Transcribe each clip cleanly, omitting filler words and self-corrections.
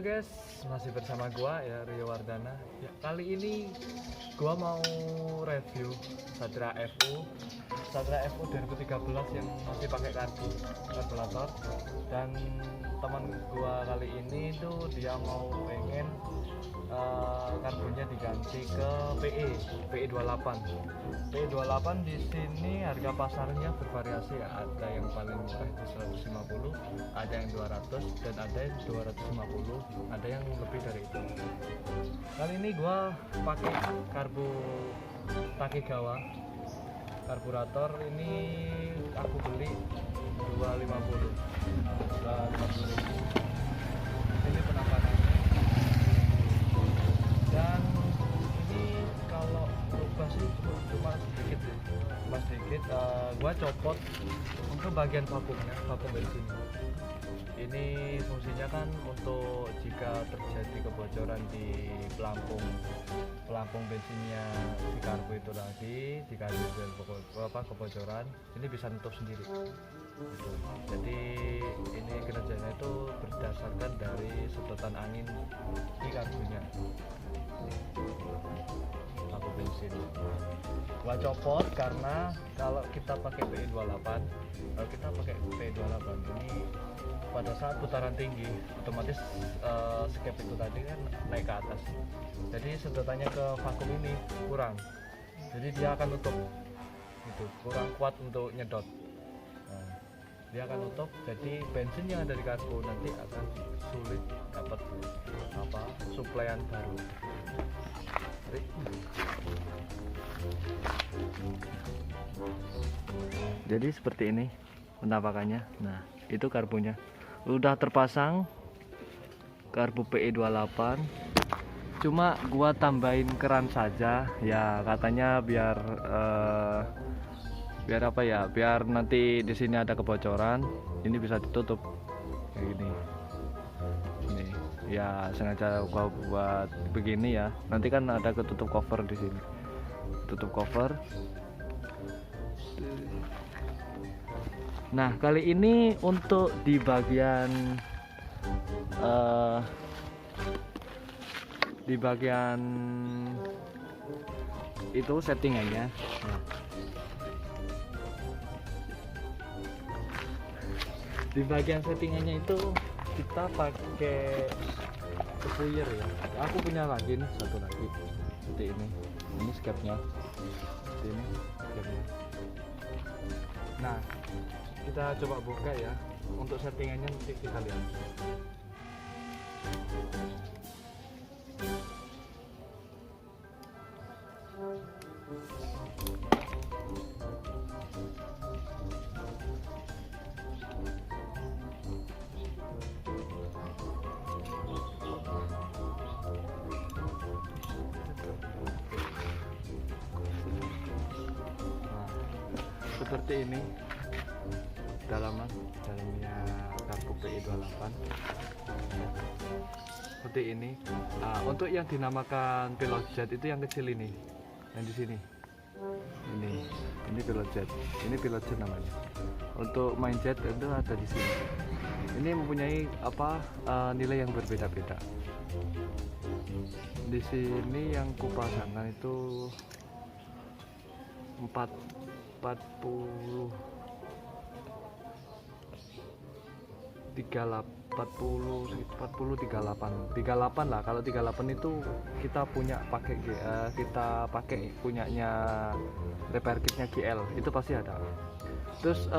guys, masih bersama gua ya, Rio Wardana. Ya, kali ini gua mau review Satria FU 2013 yang masih pakai karburator. Dan teman gua kali ini tuh dia mau pengen karbonnya diganti ke PE 28. PE 28 di sini harga pasarnya bervariasi ya. Ada yang paling murah itu 150, ada yang 200 dan ada yang 250, ada yang lebih dari itu. Kali ini gua pakai karbu Takegawa. Karburator ini aku beli 250. Ini penampakannya. Dan ini kalau berubah sih cuma sedikit ya, gua copot untuk bagian vakum bensin. Ini fungsinya kan untuk jika terjadi kebocoran di pelampung bensinnya si karbu itu tadi, jika ada kebocoran, ini bisa nutup sendiri gitu. Jadi ini kerjanya itu berdasarkan dari sedotan angin di karbunya, lampu bensin. Gua copot karena kalau kita pakai PE28 ini pada saat putaran tinggi otomatis skep itu tadi kan naik ke atas, jadi sedotannya ke vakum ini kurang, jadi dia akan nutup itu, kurang kuat untuk nyedot. Dia akan nutup, jadi bensin yang ada di karbu nanti akan sulit dapat suplaian baru. Jadi seperti ini penampakannya. Nah, itu karbunya udah terpasang, karbu PE28. Cuma gua tambahin keran saja ya, katanya biar biar nanti di sini ada kebocoran, ini bisa ditutup kayak gini. Ini ya sengaja gua buat begini ya, nanti kan ada ketutup cover di sini, tutup cover. Nah, kali ini untuk di bagian itu settingannya. Nah, di bagian settingannya itu kita pakai spuyer ya. Aku punya lagi nih, satu lagi seperti ini. Ini skepnya, seperti ini skepnya. Nah, kita coba buka ya. Untuk settingannya nanti kita lihat. Seperti ini dalamnya karbu PE28 seperti ini. Nah, untuk yang dinamakan pilot jet itu yang kecil ini, yang di sini, ini pilot jet, namanya. Untuk main jet itu ada di sini. Ini mempunyai nilai yang berbeda-beda. Di sini yang kupasangkan itu 38 lah. Kalau 38 itu kita pakai punyanya repair kitnya GL, itu pasti ada. Terus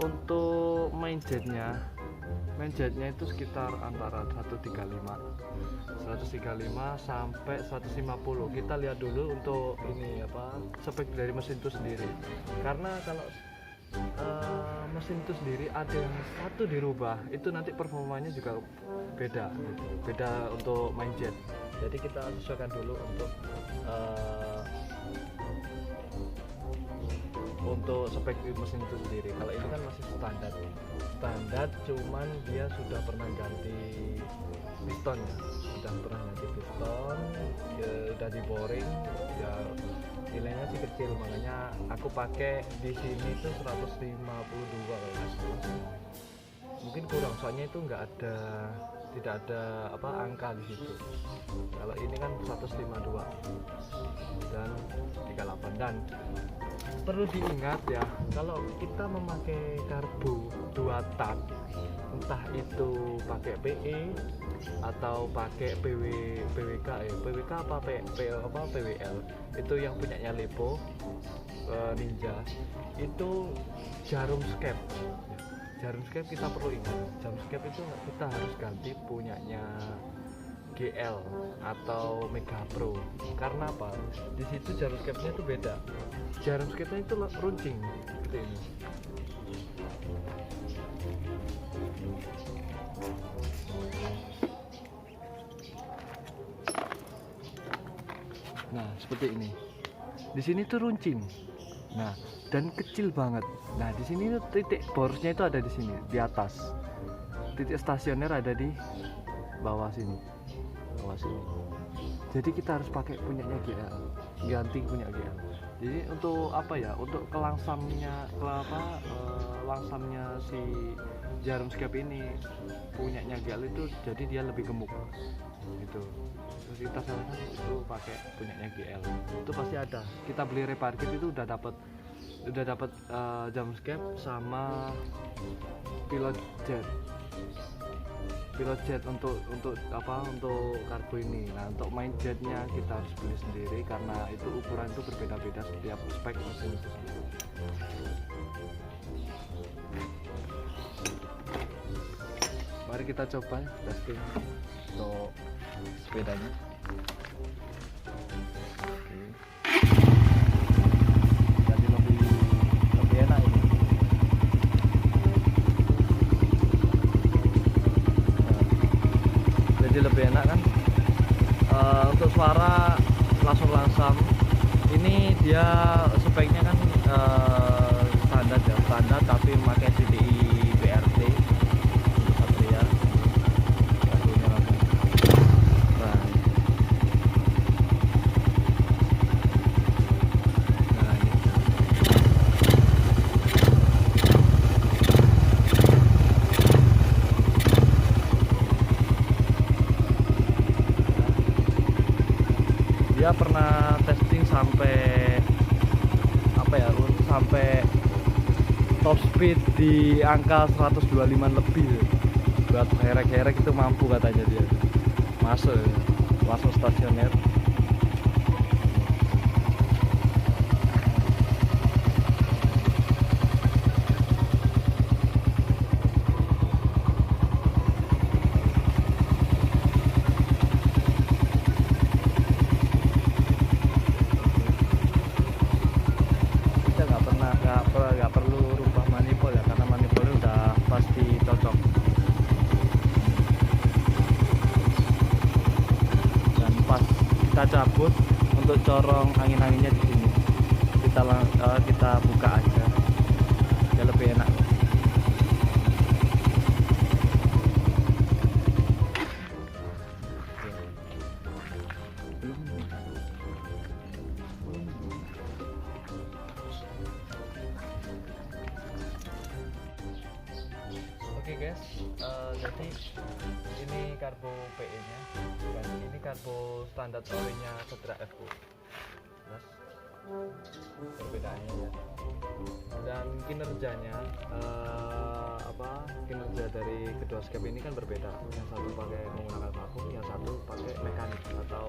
untuk main jetnya itu sekitar antara 135 sampai 150. Kita lihat dulu untuk ini spek dari mesin itu sendiri, karena kalau mesin itu sendiri ada yang satu dirubah, itu nanti performanya juga beda untuk main jet. Jadi kita sesuaikan dulu untuk spek mesin itu sendiri. Kalau ini kan masih standar, cuman dia sudah pernah ganti piston ya, udah di boring ya, nilainya sih kecil, makanya aku pakai di sini tuh 152 kalau nggak salah. Mungkin kurang, soalnya itu nggak ada tidak ada angka di situ. Kalau ini kan 152 dan 38. Dan perlu diingat ya, kalau kita memakai karbo 2 tak, entah itu pakai PE atau pakai PWK apa PWL, itu yang punyanya Lepo, Ninja, itu jarum skep. Jarum skep kita perlu ingat, jarum skep itu kita harus ganti punyanya GL atau Mega Pro. Karena apa? Di situ jarum skepnya itu beda. Jarum skepnya itu runcing seperti ini. Nah, seperti ini. Di sini tuh runcing. Nah, dan kecil banget. Nah, di sini tuh titik borosnya itu ada di sini, di atas. Titik stasioner ada di bawah sini. Jadi kita harus pakai punyanya GL, ganti punya GL. Jadi untuk untuk langsamnya si jarum skep ini punyanya GL itu, jadi dia lebih gemuk gitu. Terus kita sarankan itu pakai punyanya GL, itu pasti ada. Kita beli repair kit itu udah dapat jarum skep sama pilot jet untuk karbo ini. Nah, untuk main jetnya kita harus beli sendiri karena itu ukuran itu berbeda-beda setiap spek mesin itu sendiri. Mari kita coba testing untuk sepedanya. Oke. Jadi lebih enak ini. Jadi lebih enak kan, untuk suara langsam. Ini dia speknya kan standar tapi memakai CDI BRT Satria. Lagunya langsung. Nah, ini. Dia pernah testing sampai top speed di angka 125 lebih. Buat herek-herek itu mampu katanya dia. Masuk langsung stasioner. Nggak perlu rubah manifold ya, karena manifoldnya udah pasti cocok. Dan pas kita cabut, untuk corong angin-anginnya di sini kita buka aja, ya lebih enak. Oke guys, jadi ini karbo PE nya dan ini karbo standar orinya Satria FU. Terus perbedaannya ya, dan kinerjanya kinerja dari kedua skep ini kan berbeda. Yang satu pakai menggunakan vakum, yang satu pakai mekanik atau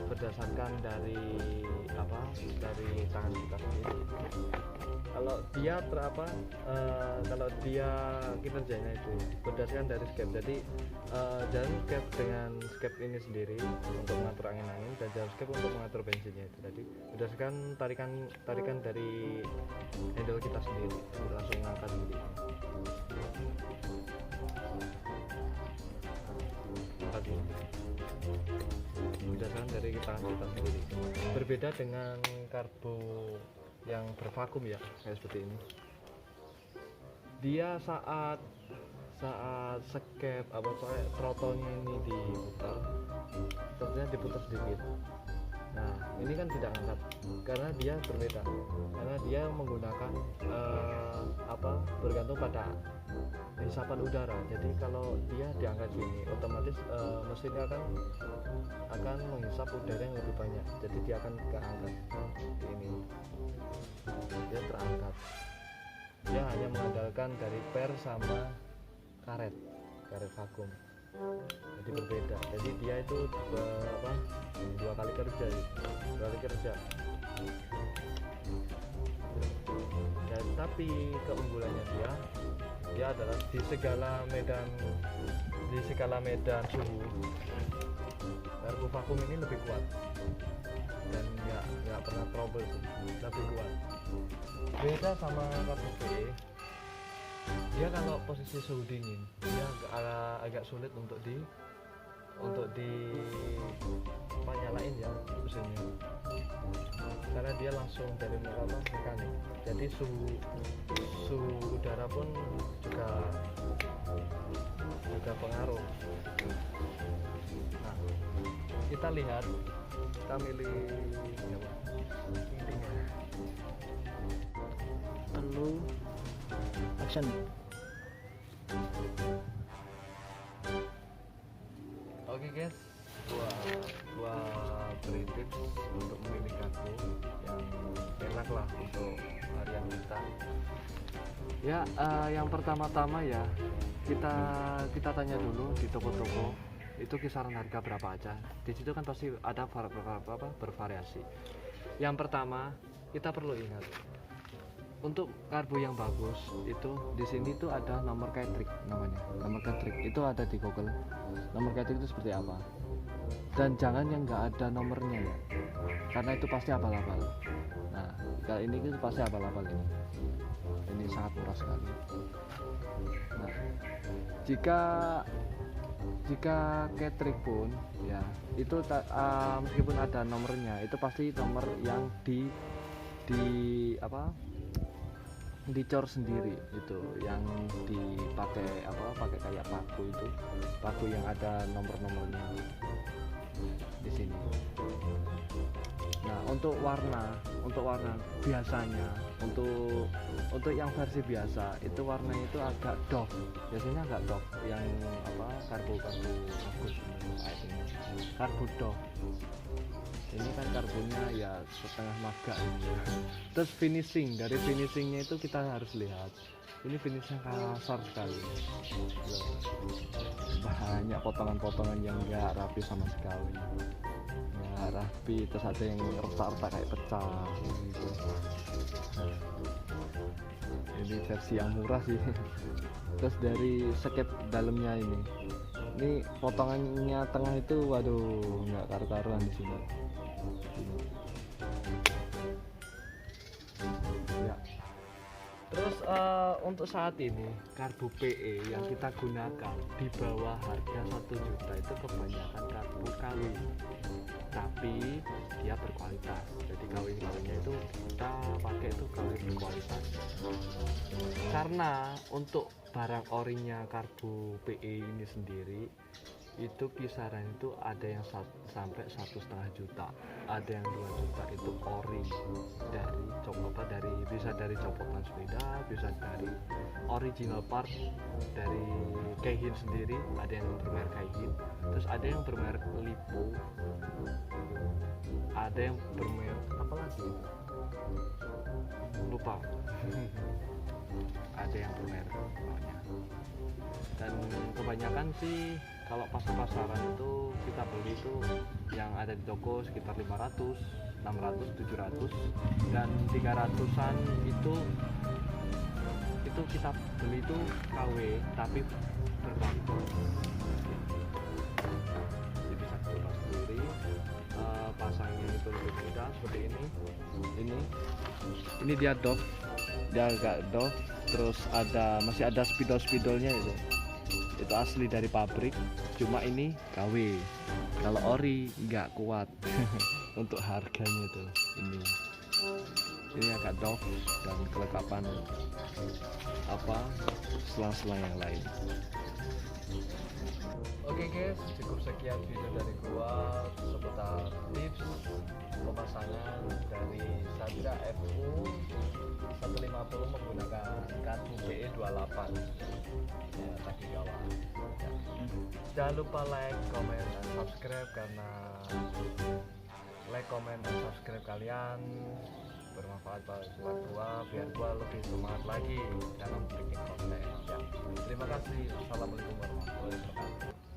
berdasarkan dari tangan kita sendiri. Kalau dia kinerjanya itu berdasarkan dari skep. Jadi jarum skep dengan skep ini sendiri untuk mengatur angin-angin, dan jarum skep untuk mengatur bensinnya itu tadi berdasarkan tarikan dari handle kita sendiri, langsung ngangkat sendiri. Berdasarkan dari kita sendiri. Berbeda dengan karbo yang bervakum ya, kayak seperti ini. Dia saat skep throttle-nya ini diputar, tentunya diputar sedikit. Nah ini kan tidak angkat karena dia berbeda, karena dia menggunakan bergantung pada hisapan udara. Jadi kalau dia diangkat gini otomatis mesinnya akan menghisap udara yang lebih banyak, jadi dia akan keangkat. Ini dia terangkat, dia hanya mengandalkan dari per sama karet vakum, jadi berbeda. Jadi dia itu dua kali kerja. Dan tapi keunggulannya dia adalah di segala medan suhu karbu vakum ini lebih kuat dan nggak pernah trouble, lebih kuat. Beda sama karbu PE, dia kalau posisi suhu dingin dia agak sulit untuk nyalain ya mesinnya, karena dia langsung dari mekanik. Jadi suhu udara pun juga pengaruh. Nah kita lihat, kita milih intinya. Lalu action. Oke guys, gua beri tips untuk memilih karbu yang enak lah untuk harian kita. Ya, yang pertama-tama ya kita tanya dulu di toko-toko itu kisaran harga berapa aja. Di situ kan pasti ada bervariasi. Yang pertama kita perlu ingat, untuk karbu yang bagus itu di sini tuh ada nomor Catric namanya. Nomor Catric itu ada di Google. Nomor Catric itu seperti apa? Dan jangan yang nggak ada nomornya ya, karena itu pasti abal-abal. Nah, kalau ini itu pasti abal-abal ini. Ini sangat murah sekali. Nah, jika Catric pun ya itu meskipun ada nomornya, itu pasti nomor yang dicor sendiri, itu yang dipakai pakai kayak paku yang ada nomor-nomornya di sini. Nah untuk warna biasanya untuk yang versi biasa itu warnanya itu agak doff, biasanya agak doff, yang karbu bagus kayak ini, karbu doff. Ini kan karbunya ya setengah maga ini. Terus dari finishingnya itu kita harus lihat, ini finishnya kasar sekali, banyak potongan-potongan yang enggak rapi sama sekali, nggak rapi. Terus ada yang retak-retak kayak pecah gitu. Ini versi yang murah sih. Terus dari seket dalamnya ini potongannya tengah itu waduh nggak karu-karuan di sini. Ya. Terus untuk saat ini karbu PE yang kita gunakan di bawah harga 1 juta itu kebanyakan karbu KW, tapi dia berkualitas. Jadi KW-nya itu kita pakai itu KW berkualitas. Karena untuk barang orinya karbu PE ini sendiri itu kisaran itu ada yang sampai 1,5 juta, ada yang 2 juta itu ori, bisa dari copotan sepeda, bisa dari original part dari Keihin sendiri, ada yang bermerek Keihin, terus ada yang bermerek Lipo, ada yang bermerek apa lagi lupa ada yang bermerek pokoknya. Dan kebanyakan sih kalau pasar-pasaran itu kita beli itu yang ada di toko sekitar 500, 600, 700 dan 300-an itu kita beli itu KW tapi berkualitas. Jadi bisa kita sendiri, pasangnya itu lebih mudah seperti ini dia doff, dia agak doff. Terus masih ada spidol-spidolnya itu asli dari pabrik, cuma ini KW. Kalau ori nggak kuat untuk harganya tuh. Ini agak doff dan kelengkapan selang-selang yang lain. Oke guys, cukup sekian video dari gua seputar tips pemasangan dari Satria FU 150 menggunakan kartu BE28 ya, tadi kawan ya. Jangan lupa like, comment, dan subscribe karena like, comment, dan subscribe kalian bermanfaat buat gua biar gua lebih semangat lagi dalam bikin konten ya. Terima kasih. Assalamualaikum warahmatullahi wabarakatuh.